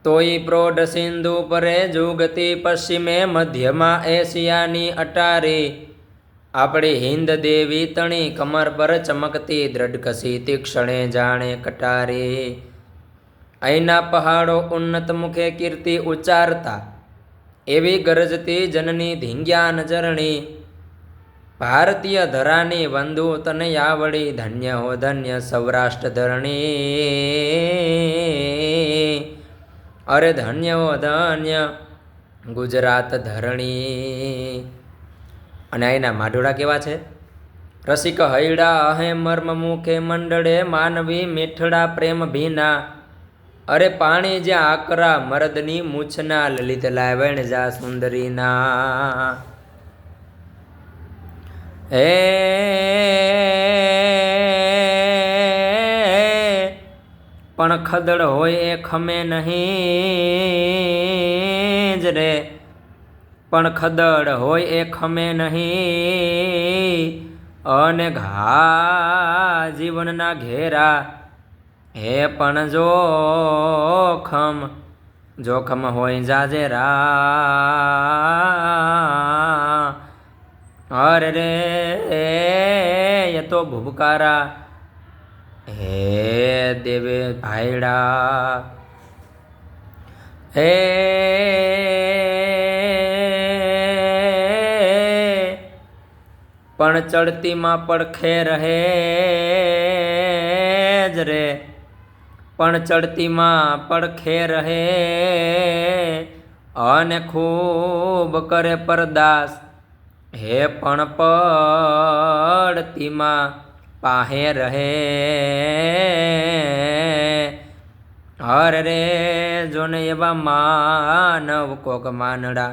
તોય પ્રૌઢ સિંધુ પરે જુગતી પશ્ચિમે મધ્યમાં એશિયાની અટારી આપણી હિન્દ દેવી તણી કમર પર ચમકતી દ્રઢકસી તીક્ષણે જાણે કટારી અહીંના પહાડો ઉન્નત મુખે કીર્તિ ઉચ્ચારતા એવી ગરજતી જનની ધીંગ્યા નજરણી ભારતીય ધરાની વંદુ તને આવડી ધન્ય હો ધન્ય સૌરાષ્ટ્ર ધરણી અરે ધન્ય હો ધન્ય ગુજરાત ધરણી। અને અહીંના માઢોળા કેવા છે? રસિક હૈડા અહે મર્મ મુખે મંડળે માનવી મીઠડા પ્રેમ ભીના અરે પાણી જ્યાં આકરા મરદની મૂછના લલિત લાવણ જા સુંદરીના હે પણ ખદડ હોય એ ખમે નહીં જ રે પણ ખદડ હોય એ ખમે નહીં અને ઘા જીવનના ઘેરા હે પણ જોખમ હોય જાજેરા અરે રે એ તો ભૂબકારા હે દેવે ભાઈડા હે પણ ચડતીમાં પડખે રહે જ રે પણ ચડતીમાં પડખે રહે અને ખૂબ કરે પરદાસ હે પણ પડતીમાં પાહે રહે હરે રે જોને એવા માનવ કોક માનડા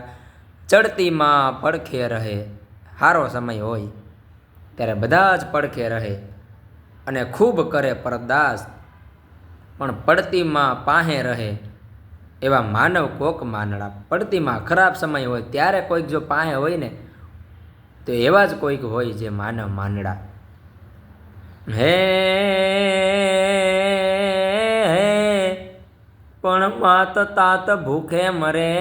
ચડતીમાં પડખે રહે। સારો સમય હોય ત્યારે બધા જ પડખે રહે અને ખૂબ કરે પરદાસ પણ પડતીમાં પાહે રહે એવા માનવ કોક માનડા। પડતીમાં ખરાબ સમય હોય ત્યારે કોઈક જો પાહે હોય ને તો એવા જ કોઈક હોય જે માનવ માનડા। હે પણ માત તાત ભૂખે મરે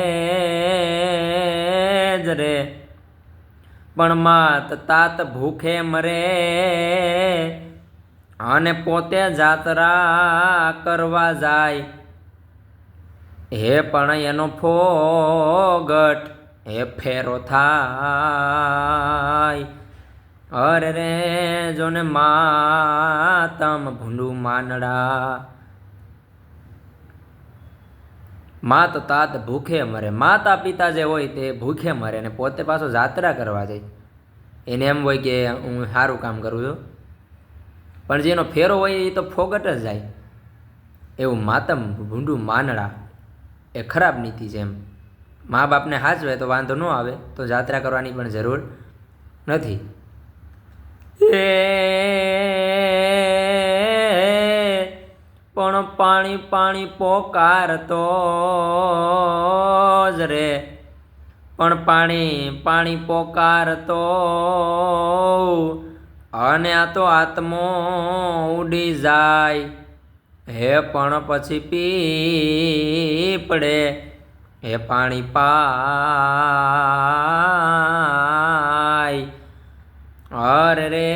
જ રે પણ માત તાત ભૂખે મરે અને પોતે જાત્રા કરવા જાય હે પણ એનો ફોગટ હે ફેરો થાય અરે રે જોને માતમ ભૂંડું માનડા માત તાત ભૂખે મરે। માતા પિતા જે હોય તે ભૂખે મરે ને પોતે પાછો જાત્રા કરવા જાય એને એમ હોય કે હું સારું કામ કરું છું પણ જેનો ફેરો હોય એ તો ફોગટ જ જાય એવું માતમ ભૂંડું માનડા એ ખરાબ નીતિ છે। એમ મા બાપને સાચવે તો વાંધો ન આવે તો જાત્રા કરવાની પણ જરૂર નથી। પણ પાણી પાણી પોકારતો જ રે પણ પાણી પાણી પોકારતો અને આ તો આત્મો ઉડી જાય હે પણ પછી પીપળે હે પાણી પાય અરે રે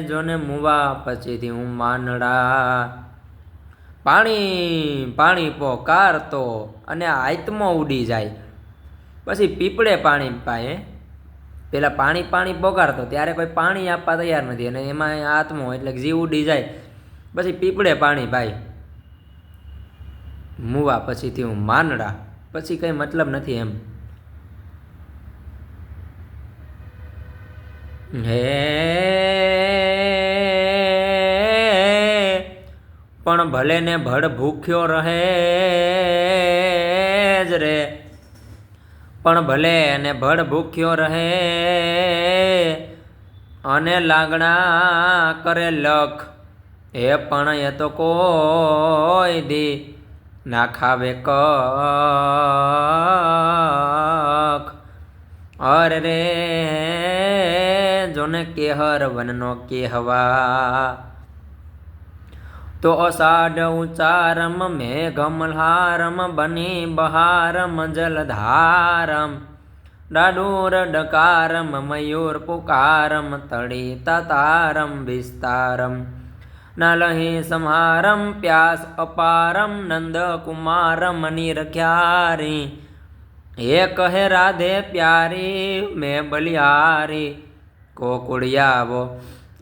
જોને મુવા પછીથી હું માનડા પાણી પાણી પોકારતો અને આત્મો ઉડી જાય પછી પીપળે પાણી પાય। પેલા પાણી પાણી પોકારતો ત્યારે કોઈ પાણી આપવા તૈયાર નથી અને એમાં આત્મો એટલે જીવ ઉડી જાય પછી પીપળે પાણી પાય મુવા પછીથી હું માનડા પછી કંઈ મતલબ નથી એમ। હે પણ ભલે ને ભડ ભૂખ્યો રહે જ રે પણ ભલે ને ભડ ભૂખ્યો રહે અને લાગણા કરે લખ હે પણ એ તો કોઈ દી ના ખાવે કખ અરે રે જોને કેહર વનનો કેહવા તો અષાઢ ઉચ્ચારમ મેઘમલ્હારમ બની બહારમ જલધારમ ડાડુર ડકારમ મયુર પુકારમ તળી તાતારમ વિસ્તારમ નલહી સંહારમ પ્યાસ અપારમ નંદ કુમારમ નિરખ્યારી હે કહે રાધે પ્યારી મેં બલિયારી ગોકુળિયાવો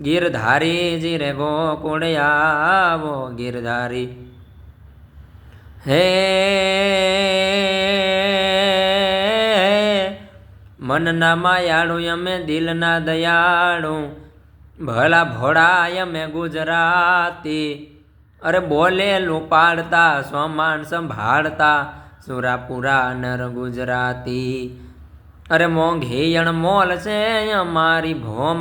ગીરધારી જીરે ગોકુળિયાવો ગીરધારી હે મનના માયાળુ અમે દિલના દયાળુ ભલા ભોળા અમે ગુજરાતી અરે બોલેલું પાડતા સોમાન સંભાળતા સુરાપુરા નર ગુજરાતી અરે મોંઘી અણમોલ છે અમારી ભોમ